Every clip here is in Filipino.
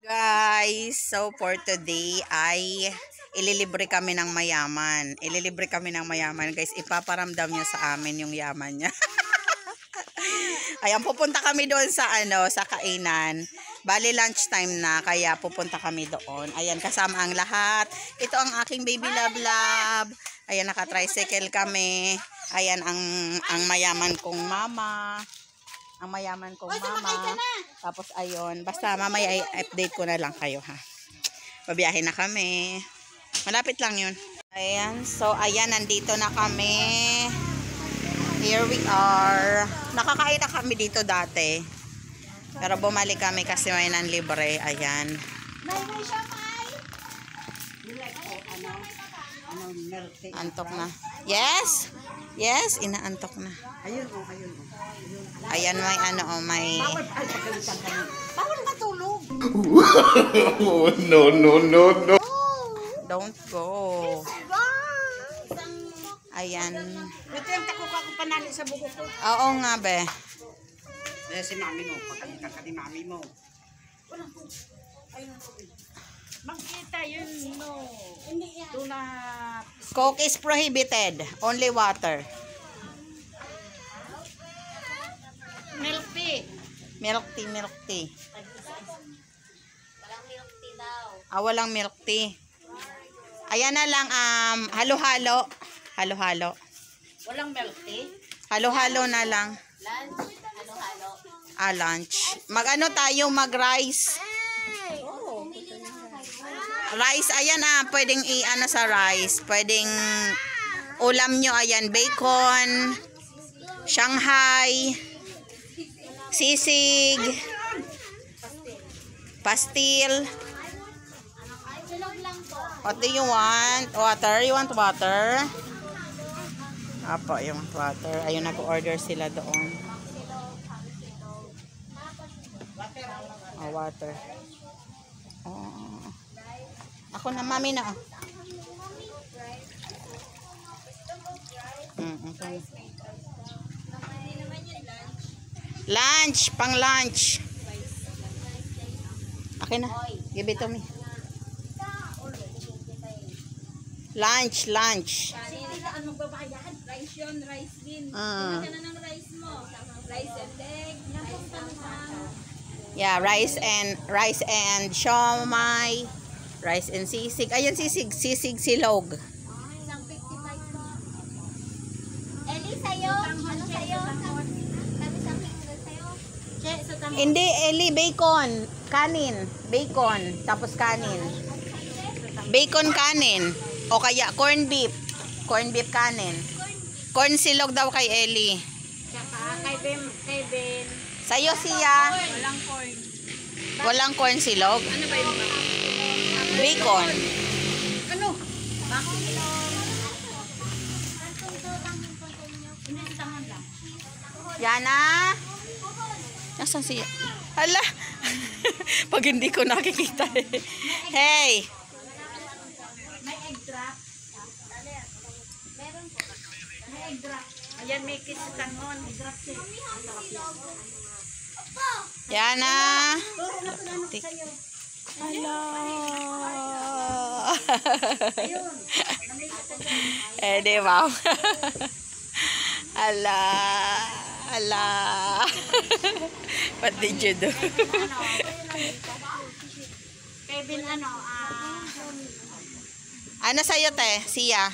Guys, so for today ay ililibre kami ng mayaman. Ililibre kami ng mayaman, guys. Ipaparamdam niya sa amin yung yaman niya. Ayan, pupunta kami doon sa sa kainan. Bali lunchtime na, kaya pupunta kami doon. Ayan, kasama ang lahat. Ito ang aking baby love love. Ayan, naka-tricycle kami. Ayan ang mayaman kong mama. Ang mayaman kong mama. Tapos ayun, basta mamaya i-update ko na lang kayo ha. Pabiyahe na kami. Malapit lang yun. Ayan, so ayan, nandito na kami. Here we are. Nakakain na kami dito dati. Pero bumalik kami kasi may nanlibre. Ayan. Antok na. Yes? Yes, inaantok na. Ayun o, ayun o. Ayan, may may... Bawal matulog. No, no, no, no. Don't go. Ayan. Ito yung takuka ko panalo sa buko ko. Oo nga, be. Si mami mo, pagkalitan ka ni mami mo. Makita yun, no. Do not. Coke is prohibited. Only water. Milk tea. Milk tea, milk tea. Walang milk tea daw. Walang milk tea. Ayan na lang, halo-halo. Halo-halo. Walang milk tea? Halo-halo na lang. Lunch, halo-halo. Lunch. Mag-ano tayo, mag-rice. Rice, ayan pwedeng i-ano sa rice. Pwedeng ulam nyo, ayan, bacon, Shanghai, sisig, pastil. What do you want? Water? You want water? Apo, you want water. Ayun, nag-order sila doon. Water. Oh. Ako na, mami na. Okay. Lunch, pang lunch. Okay na. Give it to me. Lunch, lunch. Saan magbabayad? Rice yun, rice din. Pili ka na ng rice mo. Rice and egg, Yeah, rice and siomai, rice and sisig. Ayan, sisig silog. isang 55 po. Eli, sa'yo? Ano sa'yo? Kami sa kilo sa'yo? Che, sa tamo. Hindi, Eli, bacon. Kanin. Bacon. Tapos kanin. Bacon kanin. O kaya corn beef. Corn beef kanin. Corn silog daw kay Eli. Tsaka kay Ben. Sa'yo siya. Walang corn. Walang corn silog. Ano ba yun ba? Bacon. Ano? Bakit? Hindi, sa tangan lang. Yana? Nasaan siya? Hala. Pag hindi ko nakikita eh. Hey. May egg drop. Meron po. May egg drop. Ayan, may kiss sa tangon. Drop siya. Yana. Hala. Di ba? Hala. Hala. What did you do? Kevin, Ano sa'yo, te? Siya?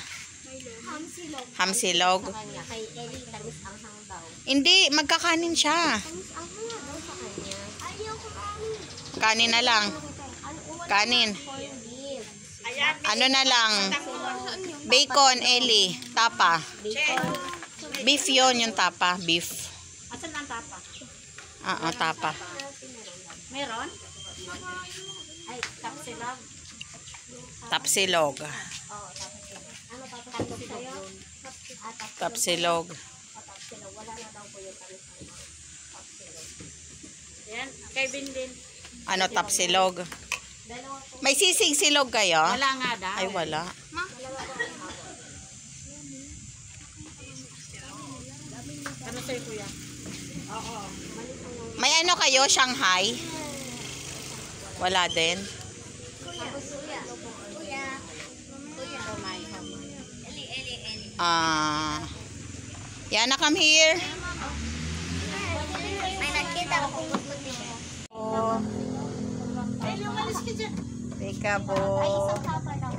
hamsilog. Hamsilog? Kanya, kay Ellie, tamis ang hangbaw. Hindi, magkakanin siya. Tamis ang hangbaw daw sa kanya. Ayaw ko kami. Kanin na lang. Kanin. Corn beef. Ayan, Ano na lang? Bacon, Eli. Tapa. Bacon. Beef yun, yung tapa. Beef. asan ang tapa? Tapa. Meron? Ay, tapsilog. Tapsilog. Oo, tapsilog. Ano tapsilog sa'yo? Tapsilog. Tapsilog. Wala na daw po yung tamis ang tapsilog. Ayan, Kevin din. Ano, tapsilog? Dalawa po. May sisig silog kayo? Wala nga daw. Ay, wala. Ano sa'yo, kuya? Oo. May ano kayo, Shanghai? Wala din. Kuya. Kuya. Kuya. Kuya. Eli. Yana, come here. May nakita ko kung puti mo. Oh. Eli, umalis ka dyan. Peekaboo. Ay, isang tapa lang.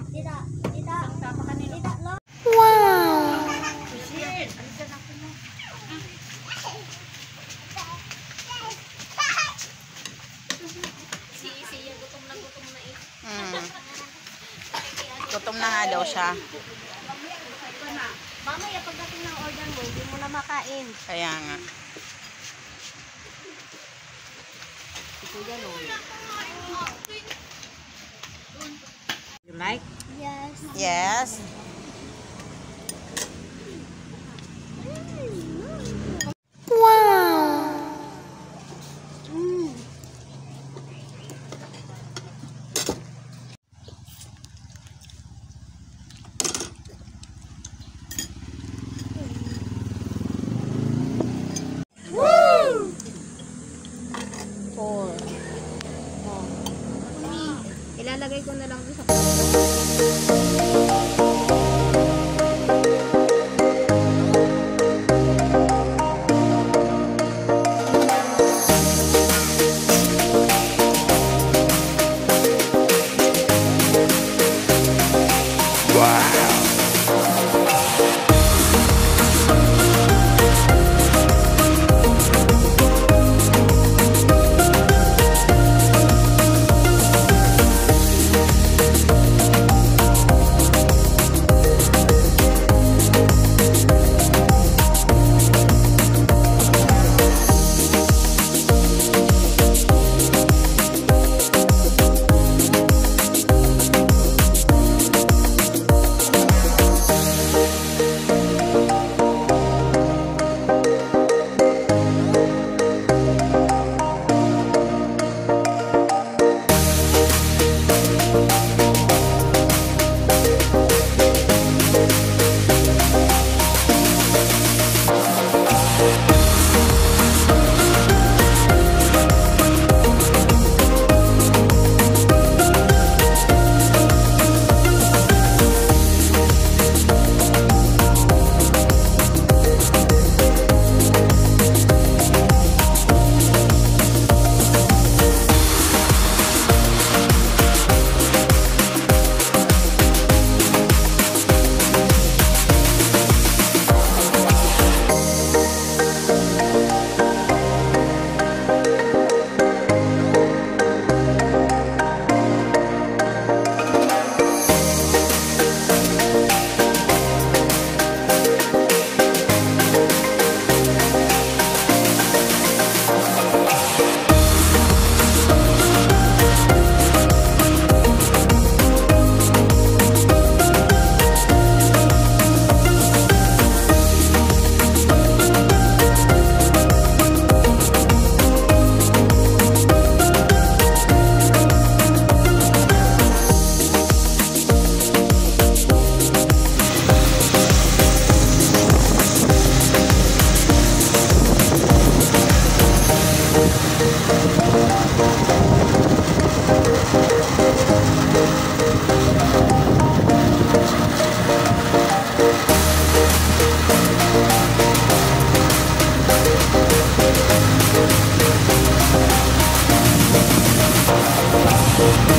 Dita. Isang tapa kanina. Dita, lo. Si gutom na eh. Gutom na nga daw siya. Mamaya pagdating ng order mo, hindi mo na makain. Kaya nga. You like? Yes. Yes. Ilalagay ko na lang doon sa Wow.